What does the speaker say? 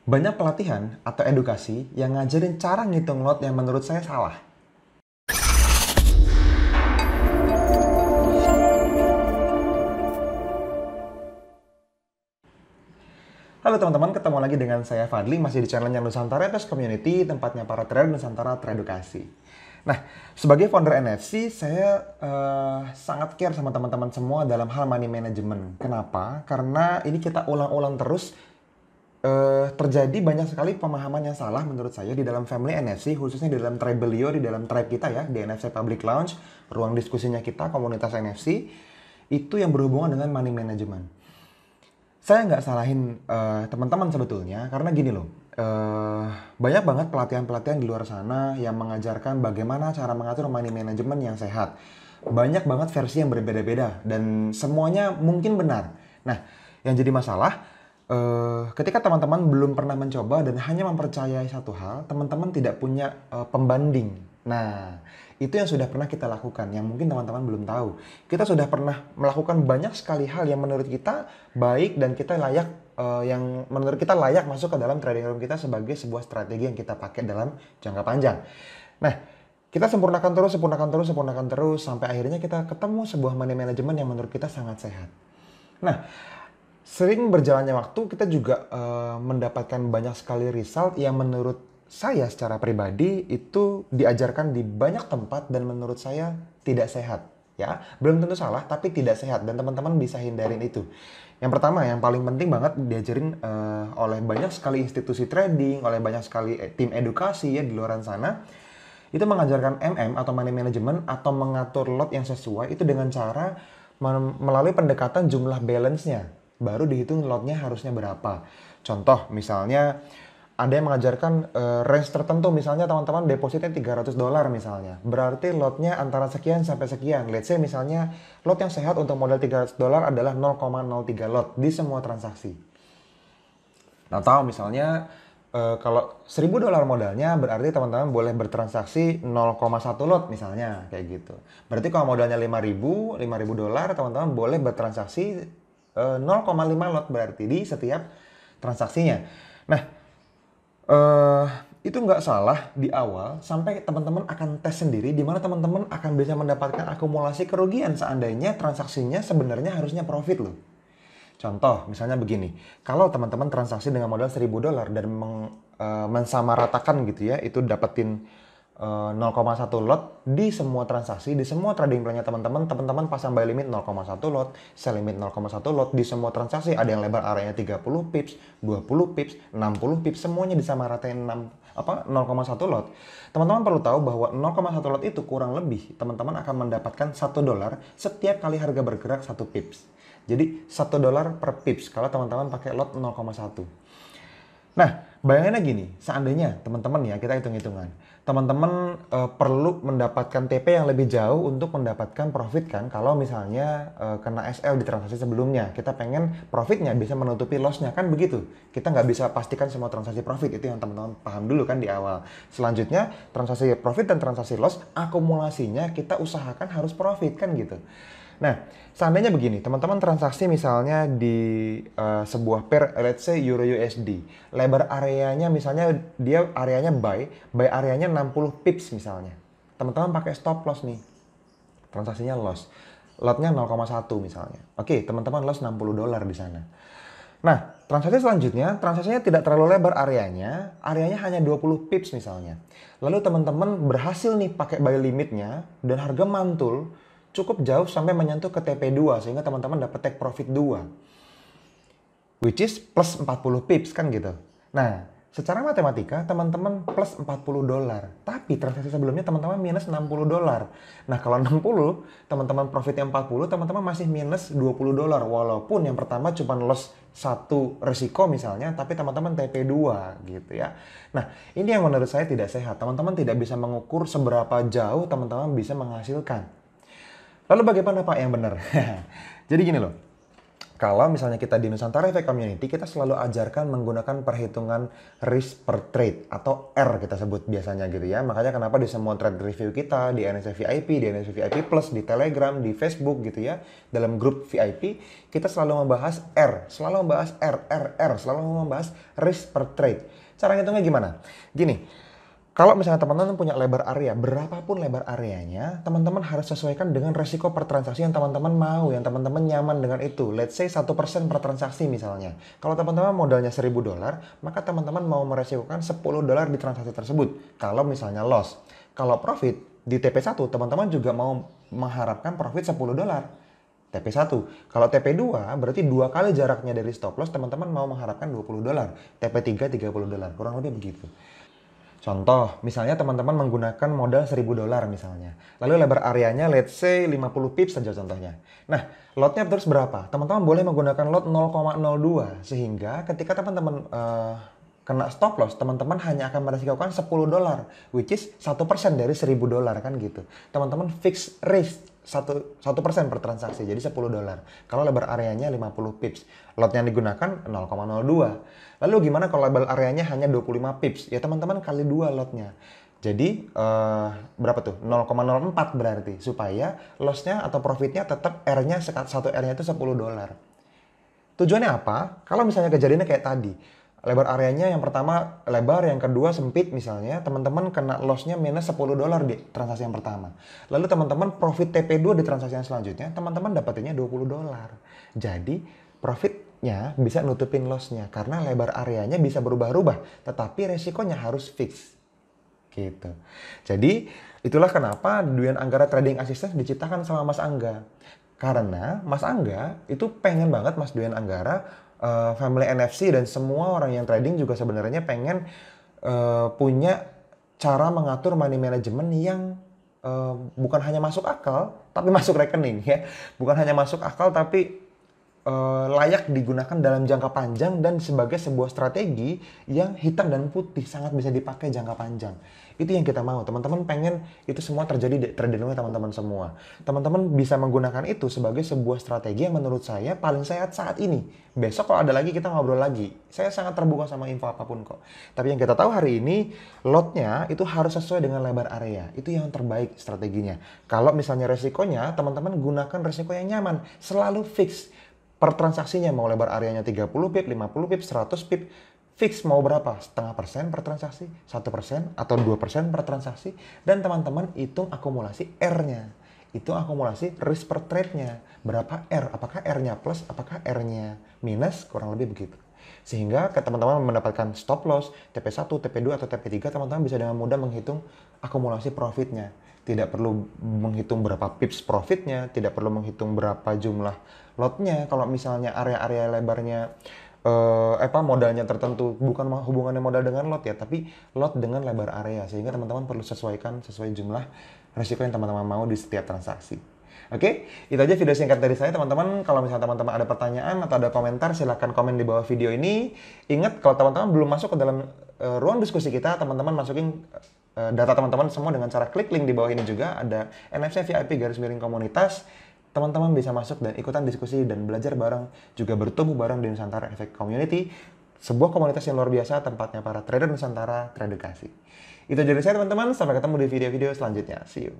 Banyak pelatihan atau edukasi yang ngajarin cara ngitung lot yang menurut saya salah. Halo teman-teman, ketemu lagi dengan saya Fadli, masih di channelnya Nusantara Invest Community, tempatnya para trader Nusantara teredukasi. Nah, sebagai founder NFC, saya sangat care sama teman-teman semua dalam hal money management. Kenapa? Karena ini kita ulang-ulang terus, terjadi banyak sekali pemahaman yang salah menurut saya di dalam family NFC, khususnya di dalam tribe beliau, di dalam tribe kita ya, di NFC Public Lounge, ruang diskusinya kita, komunitas NFC, itu yang berhubungan dengan money management. Saya nggak salahin teman-teman sebetulnya, karena gini loh, banyak banget pelatihan-pelatihan di luar sana yang mengajarkan bagaimana cara mengatur money management yang sehat. Banyak banget versi yang berbeda-beda, dan semuanya mungkin benar. Nah, yang jadi masalah, ketika teman-teman belum pernah mencoba dan hanya mempercayai satu hal, teman-teman tidak punya pembanding. Nah, itu yang sudah pernah kita lakukan, yang mungkin teman-teman belum tahu. Kita sudah pernah melakukan banyak sekali hal yang menurut kita baik dan kita layak, yang menurut kita layak masuk ke dalam trading room kita sebagai sebuah strategi yang kita pakai dalam jangka panjang. Nah, kita sempurnakan terus sampai akhirnya kita ketemu sebuah money management yang menurut kita sangat sehat. Nah, sering berjalannya waktu kita juga mendapatkan banyak sekali result yang menurut saya secara pribadi itu diajarkan di banyak tempat dan menurut saya tidak sehat. Ya, belum tentu salah tapi tidak sehat dan teman-teman bisa hindarin itu. Yang pertama, yang paling penting banget diajarin oleh banyak sekali institusi trading, oleh banyak sekali tim edukasi ya di luar sana, itu mengajarkan MM atau money management atau mengatur lot yang sesuai itu dengan cara melalui pendekatan jumlah balance-nya. Baru dihitung lotnya harusnya berapa. Contoh misalnya ada yang mengajarkan range tertentu, misalnya teman-teman depositnya $300 misalnya. Berarti lotnya antara sekian sampai sekian. Let's say misalnya lot yang sehat untuk modal $300 adalah 0,03 lot di semua transaksi. Nah, tahu misalnya kalau $1.000 modalnya berarti teman-teman boleh bertransaksi 0,1 lot misalnya kayak gitu. Berarti kalau modalnya $5.000 teman-teman boleh bertransaksi 0,5 lot berarti di setiap transaksinya. Nah, eh itu nggak salah di awal sampai teman-teman akan tes sendiri di mana teman-teman akan bisa mendapatkan akumulasi kerugian seandainya transaksinya sebenarnya harusnya profit loh. Contoh, misalnya begini, kalau teman-teman transaksi dengan modal $1.000 dan mensamaratakan gitu ya, itu dapetin 0,1 lot di semua transaksi, di semua trading plan-nya teman-teman, teman-teman pasang buy limit 0,1 lot, sell limit 0,1 lot di semua transaksi, ada yang lebar areanya 30 pips, 20 pips, 60 pips, semuanya disamaratain 0,1 lot. Teman-teman perlu tahu bahwa 0,1 lot itu kurang lebih teman-teman akan mendapatkan $1 setiap kali harga bergerak 1 pips. Jadi $1 per pips kalau teman-teman pakai lot 0,1. Nah, bayangannya gini, seandainya teman-teman ya, kita hitung-hitungan. Teman-teman perlu mendapatkan TP yang lebih jauh untuk mendapatkan profit kan. Kalau misalnya kena SL di transaksi sebelumnya, kita pengen profitnya bisa menutupi lossnya kan begitu. Kita nggak bisa pastikan semua transaksi profit, itu yang teman-teman paham dulu kan di awal. Selanjutnya, transaksi profit dan transaksi loss, akumulasinya kita usahakan harus profit kan gitu. Nah, seandainya begini, teman-teman transaksi misalnya di sebuah pair, let's say Euro USD. Lebar areanya misalnya dia areanya buy areanya 60 pips misalnya. Teman-teman pakai stop loss nih. Transaksinya loss. Lotnya 0,1 misalnya. Oke, teman-teman loss $60 di sana. Nah, transaksi selanjutnya, transaksinya tidak terlalu lebar areanya hanya 20 pips misalnya. Lalu teman-teman berhasil nih pakai buy limitnya dan harga mantul cukup jauh sampai menyentuh ke TP2 sehingga teman-teman dapat take profit 2. Which is plus 40 pips kan gitu. Nah, secara matematika teman-teman plus $40. Tapi transaksi sebelumnya teman-teman minus $60. Nah, kalau 60, teman-teman profitnya 40, teman-teman masih minus $20. Walaupun yang pertama cuma loss satu risiko misalnya, tapi teman-teman TP2 gitu ya. Nah, ini yang menurut saya tidak sehat. Teman-teman tidak bisa mengukur seberapa jauh teman-teman bisa menghasilkan. Lalu bagaimana Pak yang benar? Jadi gini loh, kalau misalnya kita di Nusantara Efek Community, kita selalu ajarkan menggunakan perhitungan risk per trade atau R kita sebut biasanya gitu ya. Makanya kenapa di semua trade review kita, di NSC VIP, di NSC VIP Plus, di Telegram, di Facebook gitu ya, dalam grup VIP, kita selalu membahas R, selalu membahas risk per trade. Cara ngitungnya gimana? Gini, kalau misalnya teman-teman punya lebar area, berapapun lebar areanya, teman-teman harus sesuaikan dengan resiko per transaksi yang teman-teman mau, yang teman-teman nyaman dengan itu. Let's say 1% per transaksi misalnya. Kalau teman-teman modalnya $1.000, maka teman-teman mau meresikokan $10 di transaksi tersebut. Kalau misalnya loss. Kalau profit, di TP1 teman-teman juga mau mengharapkan profit $10. TP1. Kalau TP2 berarti 2 kali jaraknya dari stop loss, teman-teman mau mengharapkan $20. TP3 $30. Kurang lebih begitu. Contoh, misalnya teman-teman menggunakan modal $1.000 misalnya. Lalu lebar areanya let's say 50 pips saja contohnya. Nah, lotnya terus berapa? Teman-teman boleh menggunakan lot 0,02 sehingga ketika teman-teman kena stop loss, teman-teman hanya akan meresikokan $10, which is 1% dari $1.000 kan gitu. Teman-teman fix risk 1% per transaksi, jadi $10. Kalau lebar areanya 50 pips. Lot yang digunakan 0,02. Lalu gimana kalau lebar areanya hanya 25 pips? Ya teman-teman kali 2 lotnya. Jadi berapa tuh? 0,04 berarti. Supaya lossnya atau profitnya tetap R-nya, satu R-nya itu $10. Tujuannya apa? Kalau misalnya kejadiannya kayak tadi. Lebar areanya yang pertama lebar, yang kedua sempit misalnya, teman-teman kena loss-nya minus $10 di transaksi yang pertama. Lalu teman-teman profit TP2 di transaksi yang selanjutnya, teman-teman dapatinnya $20. Jadi profitnya bisa nutupin loss-nya karena lebar areanya bisa berubah-ubah, tetapi resikonya harus fix. Gitu. Jadi itulah kenapa Dwian Anggara Trading Assistant diciptakan sama Mas Angga. Karena Mas Angga itu pengen banget Mas Dwian Anggara, family NFC dan semua orang yang trading juga sebenarnya pengen punya cara mengatur money management yang bukan hanya masuk akal, tapi masuk rekening ya. Bukan hanya masuk akal, tapi layak digunakan dalam jangka panjang dan sebagai sebuah strategi yang hitam dan putih, sangat bisa dipakai jangka panjang. Itu yang kita mau. Teman-teman pengen itu semua terjadi di trading teman-teman semua. Teman-teman bisa menggunakan itu sebagai sebuah strategi yang menurut saya paling sehat saat ini. Besok kalau ada lagi kita ngobrol lagi. Saya sangat terbuka sama info apapun kok. Tapi yang kita tahu hari ini, lotnya itu harus sesuai dengan lebar area. Itu yang terbaik strateginya. Kalau misalnya resikonya, teman-teman gunakan resiko yang nyaman. Selalu fix. Per transaksinya mau lebar areanya 30 pip, 50 pip, 100 pip, fix mau berapa? 0,5% per transaksi, 1% atau 2% per transaksi, dan teman-teman hitung akumulasi R-nya. Hitung akumulasi risk per trade-nya. Berapa R? Apakah R-nya plus? Apakah R-nya minus? Kurang lebih begitu. Sehingga teman-teman mendapatkan stop loss, TP1, TP2, atau TP3, teman-teman bisa dengan mudah menghitung akumulasi profitnya. Tidak perlu menghitung berapa pips profitnya, tidak perlu menghitung berapa jumlah lotnya. Kalau misalnya area-area lebarnya modalnya tertentu, bukan hubungannya modal dengan lot ya, tapi lot dengan lebar area, sehingga teman-teman perlu sesuaikan sesuai jumlah resiko yang teman-teman mau di setiap transaksi. Oke, itu aja video singkat dari saya teman-teman. Kalau misalnya teman-teman ada pertanyaan atau ada komentar, silahkan komen di bawah video ini. Ingat, kalau teman-teman belum masuk ke dalam ruang diskusi kita, teman-teman masukin data teman-teman semua dengan cara klik link di bawah ini juga. Ada NFC VIP _komunitas. Teman-teman bisa masuk dan ikutan diskusi dan belajar bareng, juga bertumbuh bareng di Nusantara Efek Community, sebuah komunitas yang luar biasa, tempatnya para trader Nusantara teredukasi. Itu jadi saya teman-teman, sampai ketemu di video-video selanjutnya. See you.